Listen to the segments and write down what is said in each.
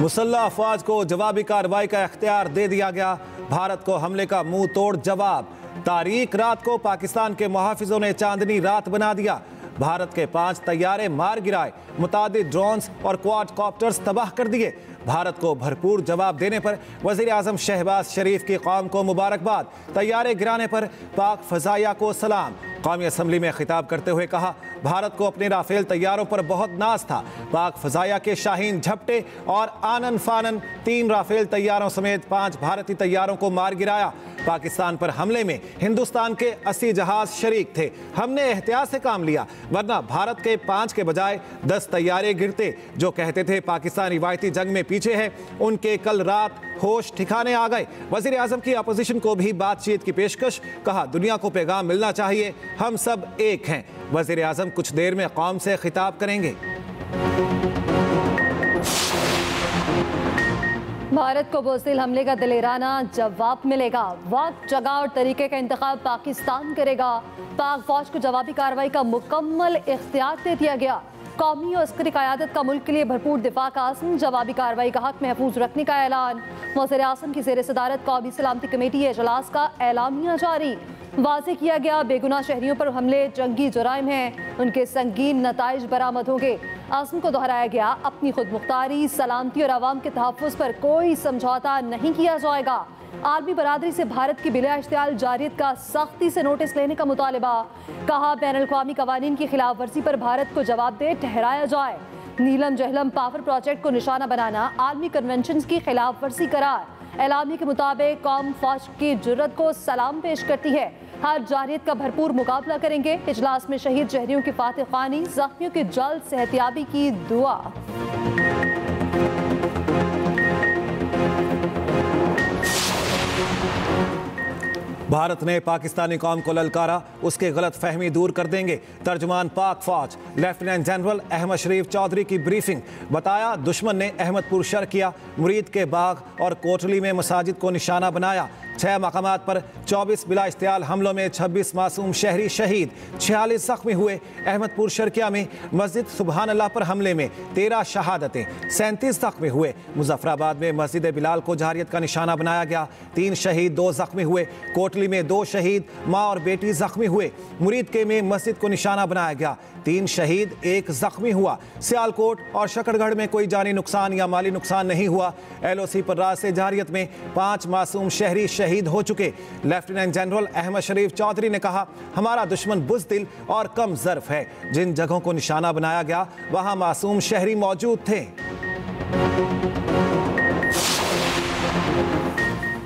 मुसल्लह अफवाज को जवाबी कार्रवाई का इख्तियार दे दिया गया। भारत को हमले का मुंह तोड़ जवाब। तारीख रात को पाकिस्तान के मुहाफिजों ने चांदनी रात बना दिया। भारत के 5 तैयारे मार गिराए, मुतादिद ड्रोन्स और क्वाडकॉप्टर्स तबाह कर दिए। भारत को भरपूर जवाब देने पर वज़ीर आज़म शहबाज शरीफ की कौम को मुबारकबाद। तैयारे गिराने पर पाक फ़ज़ाइया को सलाम। कौमी असम्बली में खिताब करते हुए कहा, भारत को अपने राफेल तैयारों पर बहुत नाज था। पाक फ़ज़ाइया के शाहीन झपटे और आनन फानन 3 राफेल तैयारों समेत 5 भारतीय तैयारों को मार गिराया। पाकिस्तान पर हमले में हिंदुस्तान के 80 जहाज शरीक थे। हमने एहतियात से काम लिया, वरना भारत के 5 के बजाय 10 तैयारे गिरते। जो कहते थे पाकिस्तान रिवायती जंग में पीछे है, उनके कल रात होश ठिकाने आ गए। वज़ीर आज़म की अपोजिशन को भी बातचीत की पेशकश। कहा, दुनिया को पैगाम मिलना चाहिए, हम सब एक हैं। वज़ीर आज़म कुछ देर में कौम से खिताब करेंगे। भारत को बुज़दिल हमले का दिलेराना जवाब मिलेगा। वक्त, जगह और तरीके का इंतखाब पाकिस्तान करेगा। पाक फौज को जवाबी कार्रवाई का मुकम्मल इख्तियार दे दिया गया। कौमी और अस्करी क़यादत का मुल्क के लिए भरपूर दिफा का आज़म। जवाबी कार्रवाई का हक महफूज रखने का ऐलान। वज़ीर आज़म की ज़ेर सदारत कौमी सलामती कमेटी इजलास का एलामिया जारी। वाज़ेह किया गया, बेगुनाह शहरियों पर हमले जंगी जुराइम हैं, उनके संगीन नताइज बरामद होंगे। आज़म को दोहराया गया, अपनी खुद मुख्तारी, सलामती और आवाम के तहफ़्फ़ुज़ पर कोई समझौता नहीं किया जाएगा। आलमी बरादरी से भारत की बिला इश्तियाल जारियत का सख्ती से नोटिस लेने का मुतालबा। कहा, बैनुल-अक़वामी क़वानीन की खिलाफ वर्जी पर भारत को जवाबदेह ठहराया जाए। नीलम जहलम पावर प्रोजेक्ट को निशाना बनाना आलमी कन्वेंशन की खिलाफ वर्जी करार। एलामी के मुताबिक कौम फौज की जुर्रत को सलाम पेश करती है। हर जारियत का भरपूर मुकाबला करेंगे। इजलास में शहीद शहरियों की फातिह ख़्वानी, जख्मियों की जल्द सेहतियाबी की दुआ। भारत ने पाकिस्तानी कौम को ललकारा, उसके गलत फहमी दूर कर देंगे। तर्जुमान पाक फौज लेफ्टिनेंट जनरल अहमद शरीफ चौधरी की ब्रीफिंग। बताया, दुश्मन ने अहमदपुर शर किया, मुरीद के बाग और कोटली में मसाजिद को निशाना बनाया। 6 मकामात पर 24 बिला इश्तियाल हमलों में 26 मासूम शहरी शहीद, 46 जख्मी हुए। अहमदपुर शर्किया में मस्जिद सुबहान अल्लाह पर हमले में 13 शहादतें, 37 जख्मी हुए। मुजफ्फराबाद में मस्जिद बिलाल को जारियत का निशाना बनाया गया, 3 शहीद 2 जख्मी हुए। कोटली में 2 शहीद, माँ और बेटी जख्मी हुए। मुरीद के में मस्जिद को निशाना बनाया गया, 3 शहीद 1 जख्मी हुआ। सियालकोट और शकरगढ़ में कोई जानी नुकसान या माली नुकसान नहीं हुआ। LOC पर राज से जारियत में 5 मासूम शहरी शहीद हो चुके। लेफ्टिनेंट जनरल अहमद शरीफ चौधरी ने कहा, हमारा दुश्मन बुज़दिल और कम ज़र्फ है। जिन जगहों को निशाना बनाया गया वहां मासूम शहरी मौजूद थे।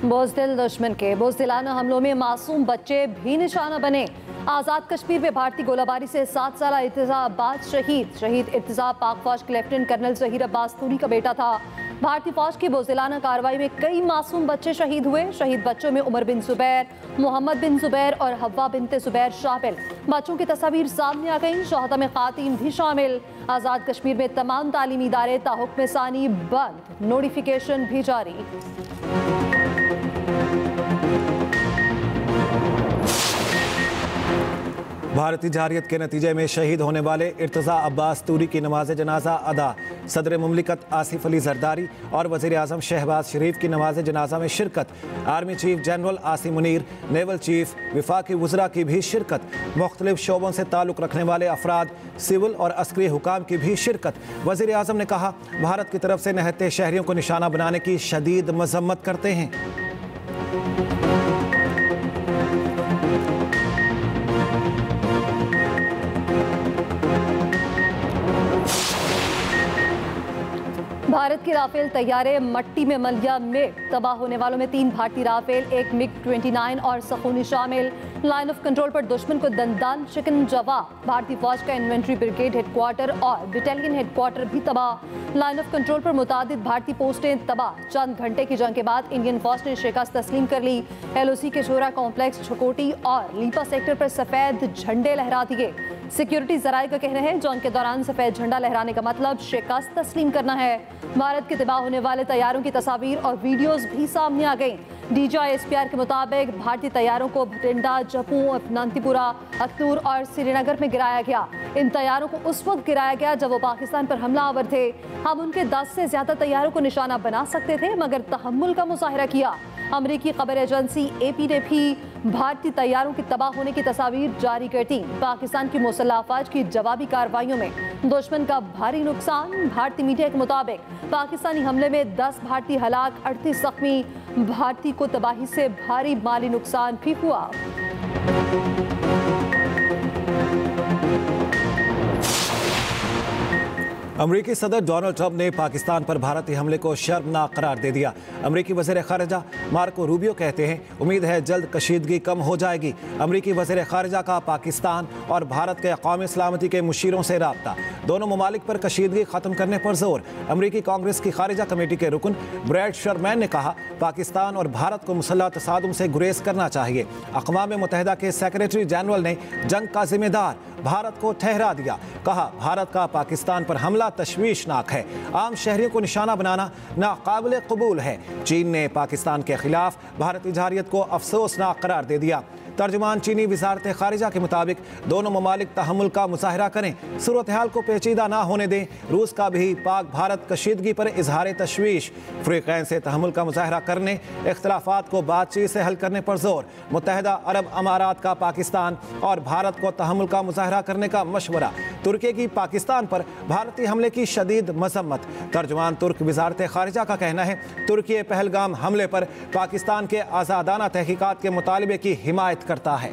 बुज़दिल दुश्मन के बुज़दिलाना हमलों में मासूम बच्चे भी निशाना बने। आज़ाद कश्मीर में भारतीय गोलाबारी से 7 साला इर्तिज़ा अब्बास शहीद। शहीद इर्तिज़ा पाक फौज के लेफ्टिनेंट कर्नल ज़हीर अब्बास तूरी का बेटा था। भारतीय फौज की बुज़दिलाना कार्रवाई में कई मासूम बच्चे शहीद हुए। शहीद बच्चों में उमर बिन ज़ुबैर, मोहम्मद बिन ज़ुबैर और हव्वा बिनते ज़ुबैर शामिल। बच्चों की तस्वीर सामने आ गई, शहादा में ख़ातीन भी शामिल। आज़ाद कश्मीर में तमाम तालीमी इदारे ताहुक्म सानी बंद, नोटिफिकेशन भी जारी। भारतीय जारियत के नतीजे में शहीद होने वाले इर्तिज़ा अब्बास तूरी की नमाज जनाजा अदा। सदर मुमलिकत आसिफ अली जरदारी और वज़ीर आज़म शहबाज शरीफ की नमाज जनाजा में शिरकत। Army chief general Asim Munir, naval chief, वफाकी वज़रा की भी शिरकत। मुख्तलिफ शोबों से ताल्लुक़ रखने वाले अफराद, सिविल और अस्करी हुकाम की भी शिरकत। वज़ीर आज़म ने कहा, भारत की तरफ से निहत्ते शहरियों को निशाना बनाने की शदीद मज़म्मत करते हैं। भारत के राफेल तैयारे मट्टी में मलिया में तबाह होने वालों में 3 भारतीय राफेल, 1 MiG-29 और सखूनी शामिल। लाइन ऑफ कंट्रोल पर दुश्मन को दंदान चिकन जवाब। भारतीय फौज का इन्वेंट्री ब्रिगेड हेडक्वार्टर और बटालियन हेडक्वार्टर भी तबाह। लाइन ऑफ कंट्रोल पर मुतादिद भारतीय पोस्टें तबाह। चंद घंटे की जंग के बाद इंडियन फौज ने शिकस्त तस्लीम कर ली। LOC के शोरा कॉम्प्लेक्स, छकोटी और लीपा सेक्टर पर सफेद झंडे लहरा दिए। सिक्योरिटी जराये का कहना है, जंग के दौरान सफेद झंडा लहराने का मतलब शिकस्त तस्लीम करना है। भारत के तबाह होने वाले तैयारों की तस्वीर और वीडियोस भी सामने आ गई। DGI SPR के मुताबिक भारतीय तैयारों को भटिंडा, जम्मू, अनंतपुरा, अख्तूर और श्रीनगर में गिराया गया। इन तैयारों को उस वक्त गिराया गया जब वो पाकिस्तान पर हमलावर थे। हम उनके 10 से ज्यादा तैयारों को निशाना बना सकते थे, मगर तहम्मुल का मुजाहिरा किया। अमरीकी खबर एजेंसी AP ने भी भारतीय तैयारों की तबाह होने की तस्वीर जारी कर दी। पाकिस्तान की मुसल्लह अफवाज की जवाबी कार्रवाइयों में दुश्मन का भारी नुकसान। भारतीय मीडिया के मुताबिक पाकिस्तानी हमले में 10 भारतीय हलाक, 38 जख्मी। भारतीय को तबाही से भारी माली नुकसान भी हुआ। अमरीकी सदर डोनाल्ड ट्रंप ने पाकिस्तान पर भारतीय हमले को शर्मनाक करार दे दिया। अमरीकी वज़ीर ख़ारिजा मार्को रूबियो कहते हैं, उम्मीद है जल्द कशीदगी कम हो जाएगी। अमरीकी वज़ीर ख़ारिजा का पाकिस्तान और भारत के कौमी सलामती के मुशीरों से राब्ता, दोनों ममालिक पर कशीदगी ख़त्म करने पर जोर। अमरीकी कांग्रेस की खारिजा कमेटी के रुकन ब्रैड शर्मैन ने कहा, पाकिस्तान और भारत को मुसल्लह तसादुम से गुरेज करना चाहिए। अक़वाम मुत्तहिदा के सेक्रेटरी जनरल ने जंग का जिम्मेदार भारत को ठहरा दिया। कहा, भारत का पाकिस्तान पर हमला तशवीशनाक है, आम शहरियों को निशाना बनाना नाकाबिल कबूल है। चीन ने पाकिस्तान के खिलाफ भारतीय जारियत को अफसोसनाक करार दे दिया। तर्जुमान चीनी वजारत खारिजा के मुताबिक दोनों ममालिक तहम्मुल का मुजाहिरा करें, सूरत हाल को पेचीदा ना होने दें। रूस का भी पाक भारत कशीदगी पर इजहार तशवीश, फ़रीक़ैन से तहम्मुल का मुजाहिरा करने, इख्तलाफात को बातचीत से हल करने पर जोर। मुत्तहिदा अरब अमारात का पाकिस्तान और भारत को तहम्मुल का मुजाहिरा करने का मशवरा। तुर्की की पाकिस्तान पर भारतीय हमले की शदीद मजम्मत। तर्जुमान तुर्क वजारत खारिजा का कहना है, तुर्की पहलगाम हमले पर पाकिस्तान के आज़ादाना तहकीकात के मुतालबे की हिमायत करता है।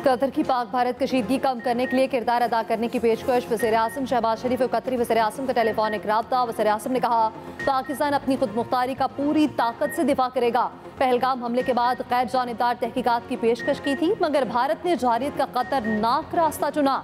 कतर की पाक भारत कशीदगी कम करने के लिए किरदार अदा करने की पेशकश। वज़ीर आज़म शहबाज शरीफ और कतरी वज़ीर आज़म का टेलीफोनिक राब्ता। वज़ीर आज़म ने कहा, पाकिस्तान अपनी खुद मुख्तारी का पूरी ताकत से दिफा करेगा। पहलगाम हमले के बाद गैर जानिबदार तहकीकात की पेशकश की थी, मगर भारत ने जारियत का खतरनाक रास्ता चुना।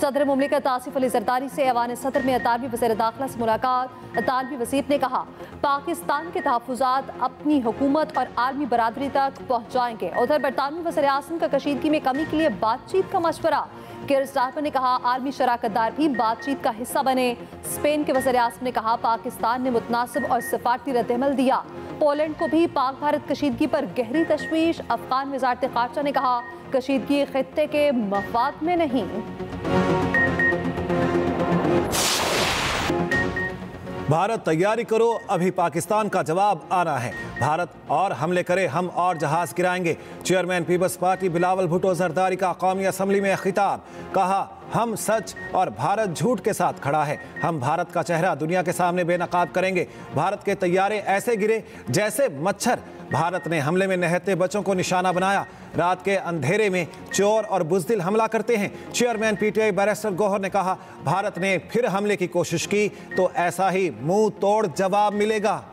सदर मुमलिकत आसिफ अली जरदारी से ऐवान सदर में अतालवी वज़ीर दाखिला से मुलाकात। अतालवी वज़ीर ने कहा, पाकिस्तान के तहफ़्फ़ुज़ात अपनी हुकूमत और आलमी बरादरी तक पहुँचाएंगे। उधर बरतानवी वज़ीर आज़म का कशीदगी में कमी के लिए बातचीत का मशवरा। कीर स्टारमर ने कहा, आलमी शराकतदार भी बातचीत का हिस्सा बने। स्पेन के वज़ीर आज़म ने कहा, पाकिस्तान ने मुतनासिब और सिफारती रद्द-ए-अमल दिया। पोलैंड को भी पाक भारत कशीदगी पर गहरी तशवीश। अफगान वज़ारत ख़ारिजा ने कहा, कशीदगी खित्ते के मफाद में नहीं। भारत तैयारी करो, अभी पाकिस्तान का जवाब आना है। भारत और हमले करे, हम और जहाज गिराएंगे। Chairman peoples party Bilawal Bhutto Zardari का कौमी असम्बली में खिताब। कहा, हम सच और भारत झूठ के साथ खड़ा है। हम भारत का चेहरा दुनिया के सामने बेनकाब करेंगे। भारत के तैयारे ऐसे गिरे जैसे मच्छर। भारत ने हमले में नहते बच्चों को निशाना बनाया। रात के अंधेरे में चोर और बुज़दिल हमला करते हैं। चेयरमैन PTI बैरिस्टर गौहर ने कहा, भारत ने फिर हमले की कोशिश की तो ऐसा ही मुंह तोड़ जवाब मिलेगा।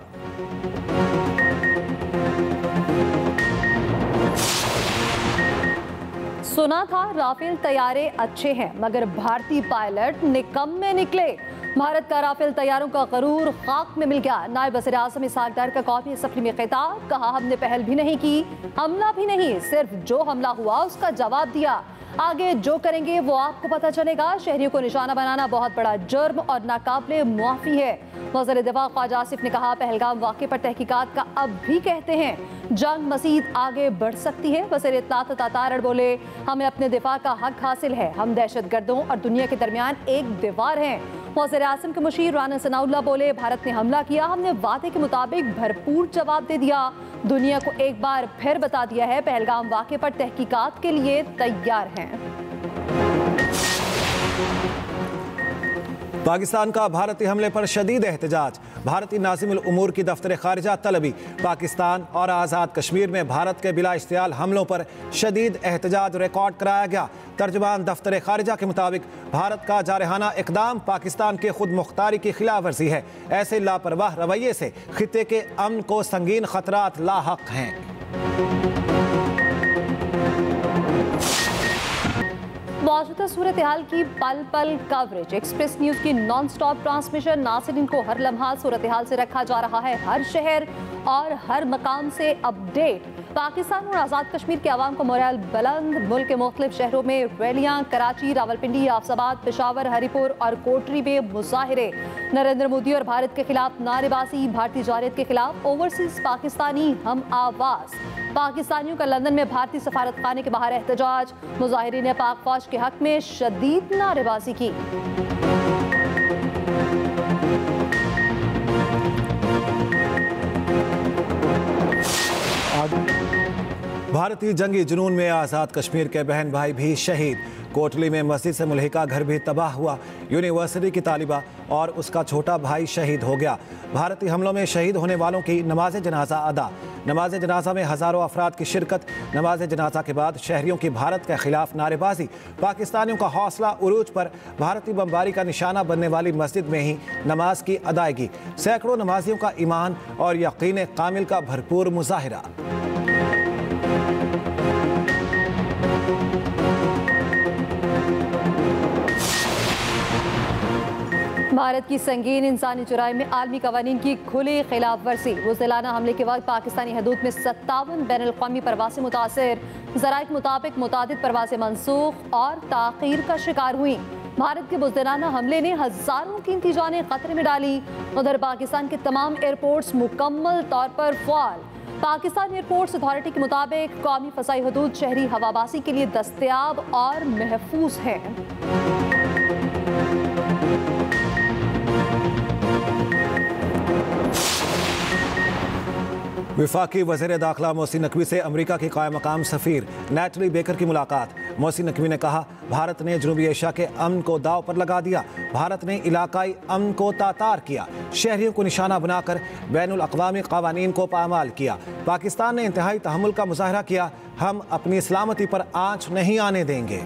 सुना था राफेल तैयारे अच्छे हैं, मगर भारतीय पायलट निकम्मे निकले। भारत का राफेल तैयारों का गरूर खाक में मिल गया। नायब वज़ीर आज़म इसहाक डार का कौमी असम्बली में खिताब। कहा, हमने पहल भी नहीं की, हमला भी नहीं, सिर्फ जो हमला हुआ उसका जवाब दिया। आगे जो करेंगे वो आपको पता चलेगा। शहरियों को निशाना बनाना बहुत बड़ा जुर्म और नाकाबिले मुआफ़ी है। वज़ीर दिफा ख्वाजा आसिफ ने कहा, पहलगाम वाक़े पर तहकीकात का अब भी कहते हैं, जंग मज़ीद आगे बढ़ सकती है। वज़ीर इत्तलात तातारड़ बोले, हमें अपने दिफा का हक हासिल है। हम दहशतगर्दों और दुनिया के दरमियान एक दीवार हैं। वज़ीर आज़म के मुशीर राना सनाउल्लाह बोले, भारत ने हमला किया, हमने वादे के मुताबिक भरपूर जवाब दे दिया। दुनिया को एक बार फिर बता दिया है, पहलगाम वाक़े पर तहकीकात के लिए तैयार हैं। पाकिस्तान का भारतीय हमले पर शदीद एहतजाज। भारतीय नाज़िमुल उमूर की दफ्तर खारिजा तलबी। पाकिस्तान और आज़ाद कश्मीर में भारत के बिला इश्तियाल हमलों पर शदीद एहतजाज रिकॉर्ड कराया गया। तर्जुमान दफ्तर खारिजा के मुताबिक भारत का जारहाना इकदाम पाकिस्तान के खुद मुख्तारी की खिलाफ वर्जी है। ऐसे लापरवाह रवैये से खित्ते के अमन को संगीन खतरात लाहक हैं। मौजूदा सूरत हाल की पल पल कवरेज। एक्सप्रेस न्यूज की नॉन स्टॉप ट्रांसमिशन। नाज़रीन को हर लम्हा सूरत हाल से रखा जा रहा है, हर शहर और हर मकाम से अपडेट। पाकिस्तान और आज़ाद कश्मीर के अवाम को मोरल बुलंद। मुल्क के मुख्तलिफ शहरों में रैलियां, कराची, रावलपिंडी, आफसाबाद, पेशावर, हरिपुर और कोटरी में मुजाहिरे। नरेंद्र मोदी और भारत के खिलाफ नारेबाजी। भारतीय जारियत के खिलाफ ओवरसीज पाकिस्तानी हम आवाज। पाकिस्तानियों का लंदन में भारतीय सफारत खाने के बाहर एहतजाज। मुजाहिरीन ने पाक फौज के हक में शदीद नारेबाजी की। भारतीय जंगी जुनून में आज़ाद कश्मीर के बहन भाई भी शहीद। कोटली में मस्जिद से मुल्हिका घर भी तबाह हुआ। यूनिवर्सिटी की तालिबा और उसका छोटा भाई शहीद हो गया। भारतीय हमलों में शहीद होने वालों की नमाज जनाजा अदा। नमाज जनाजा में हज़ारों अफराद की शिरकत। नमाज जनाजा के बाद शहरियों की भारत के खिलाफ नारेबाजी। पाकिस्तानियों का हौसला उरूज पर। भारतीय बमबारी का निशाना बनने वाली मस्जिद में ही नमाज की अदायगी। सैकड़ों नमाजियों का ईमान और यकीन कामिल का भरपूर मुजाहिरा। भारत की संगीन इंसानी चुराई में आलमी कवानीन की खुली खिलाफ वर्जी। बुज़दिलाना हमले के वक्त पाकिस्तानी हदूद में 57 बैनुल-अक़वामी परवासें मुतासिर। ज़राए के मुताबिक मुतादिद परवासें मनसूख और ताख़ीर का शिकार हुई। भारत के बुज़दिलाना हमले ने हज़ारों कीमती जानें खतरे में डाली। उधर पाकिस्तान के तमाम एयरपोर्ट्स मुकम्मल तौर पर फ़ाल। पाकिस्तान एयरपोर्ट्स अथॉरिटी के मुताबिक कौमी फ़ज़ाई हदूद शहरी हवाबाजी के लिए दस्तयाब और महफूज है। वफाकी वज़ीर दाखिला मोहसिन नकवी से अमेरिका की कायम मकाम सफ़ीर नैटली बेकर की मुलाकात। मोहसिन नकवी ने कहा, भारत ने जनूबी एशिया के अमन को दाव पर लगा दिया। भारत ने इलाकाई अमन को तातार किया। शहरियों को निशाना बनाकर बैनुल अक़वामी क़वानीन को पामाल किया। पाकिस्तान ने इंतहाई तहम्मुल का मुज़ाहरा किया। हम अपनी सलामती पर आँच नहीं आने देंगे।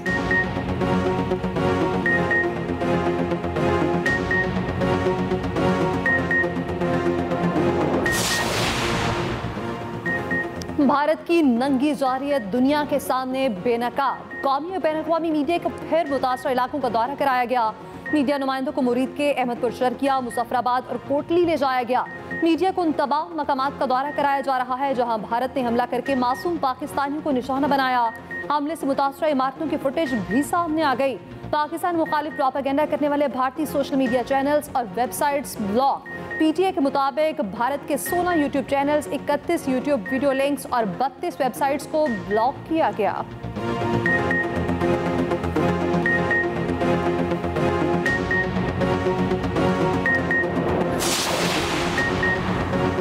भारत की नंगी जारियत दुनिया के सामने बेनकाब। कौमी और बैनुल-अक़वामी मीडिया को फिर मुतासर इलाकों का दौरा कराया गया। मीडिया नुमाइंदों को मुरीद के अहमदपुर शर्किया, मुजफ्फराबाद और कोटली ले जाया गया। मीडिया को उन तमाम मकामात का दौरा कराया जा रहा है जहां भारत ने हमला करके मासूम पाकिस्तानियों को निशाना बनाया। हमले से मुतासर इमारतों की फुटेज भी सामने आ गई। पाकिस्तान मुखालिफ प्रोपेगेंडा करने वाले भारतीय सोशल मीडिया चैनल्स और वेबसाइट्स ब्लॉक। पीटीए के मुताबिक भारत के 16 YouTube channels, 31 YouTube video links और 32 वेबसाइट्स को ब्लॉक किया गया।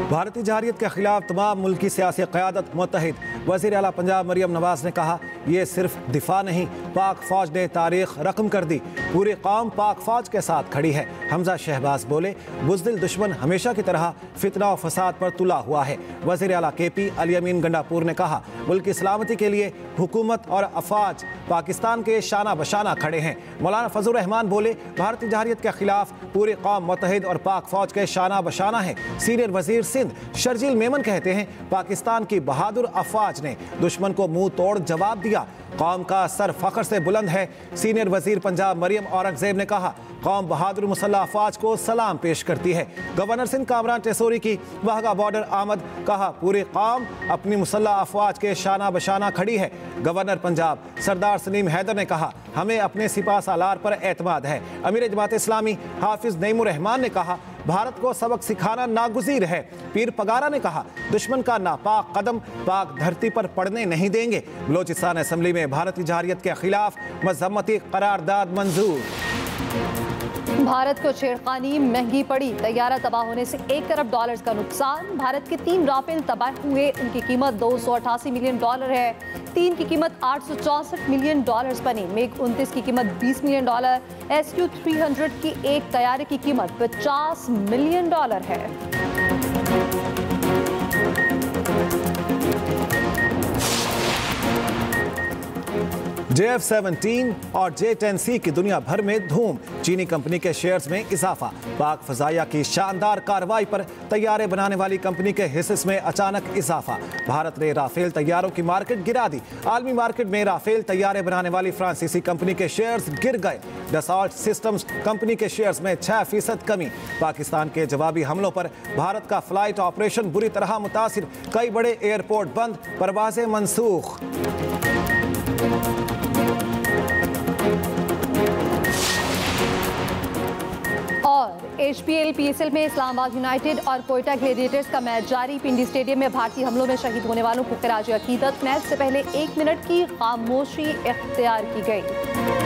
भारतीय जारियत के खिलाफ तमाम मुल्की सियासी क़यादत मुत्तहिद। वज़ीर आला पंजाब मरियम नवाज ने कहा, ये सिर्फ दिफा नहीं, पाक फौज ने तारीख रकम कर दी। पूरी कौम पाक फौज के साथ खड़ी है। हमजा शहबाज बोले, बुज़दिल दुश्मन हमेशा की तरह फितना और फसाद पर तुला हुआ है। वज़ीर आला केपी अली अमीन गंडापुर ने कहा, मुल्क की सलामती के लिए हुकूमत और अफवाज पाकिस्तान के शाना बशाना खड़े हैं। मौलाना फजल रहमान बोले, भारतीय जारियत के खिलाफ पूरी कौम मुत्तहिद और पाक फौज के शाना बशाना है। सीनियर वजीर सिंध शर्जील मेमन कहते हैं, पाकिस्तान की बहादुर अफवाज ने दुश्मन को मुंह तोड़ जवाब दिया। कौम का सर फख्र से बुलंद है। सीनियर वजीर पंजाब मरियम औरंगजेब ने कहा, कौम बहादुर मुसल्लह अफवाज को सलाम पेश करती है। गवर्नर सिंध कामरान टेसोरी की वाहगा बॉर्डर आमद। कहा, पूरी कौम अपनी मुसल्लह अफवाज के शाना बशाना खड़ी है। गवर्नर पंजाब सरदार सलीम हैदर ने कहा, हमें अपने सिपा सालार पर एतमाद है। अमीर जमात इस्लामी हाफिज नईमुर रहमान ने कहा, भारत को सबक सिखाना नागुज़ीर है। पीर पगारा ने कहा, दुश्मन का नापाक कदम पाक धरती पर पड़ने नहीं देंगे। बलोचिस्तान असेंबली में भारतीय जारियत के खिलाफ मज़म्मती करारदाद मंजूर। भारत को छेड़खानी महंगी पड़ी। तैयारा तबाह होने से $1 करोड़ का नुकसान। भारत के 3 राफेल तबाह हुए, उनकी कीमत $288 मिलियन है। 3 की कीमत $864 मिलियन बनी। मिग 29 की कीमत $20 मिलियन। SU-300 की एक तैयारे की कीमत $50 मिलियन है। JF-17 और J-10C की दुनिया भर में धूम। चीनी कंपनी के शेयर्स में इजाफा। पाक फजाइया की शानदार कार्रवाई पर तैयारे बनाने वाली कंपनी के हिस्से में अचानक इजाफा। भारत ने राफेल तैयारों की मार्केट गिरा दी। आलमी मार्केट में राफेल तैयारे बनाने वाली फ्रांसीसी कंपनी के शेयर्स गिर गए। डसॉल्ट सिस्टम्स कंपनी के शेयर्स में 6% कमी। पाकिस्तान के जवाबी हमलों पर भारत का फ्लाइट ऑपरेशन बुरी तरह मुतासिर। कई बड़े एयरपोर्ट बंद, परवाजें मनसूख। HPL PSL में इस्लामाबाद यूनाइटेड और कोयटा ग्लेडिएटर्स का मैच जारी। पिंडी स्टेडियम में भारतीय हमलों में शहीद होने वालों को खिराज अकीदत। मैच से पहले 1 मिनट की खामोशी इख्तियार की गई।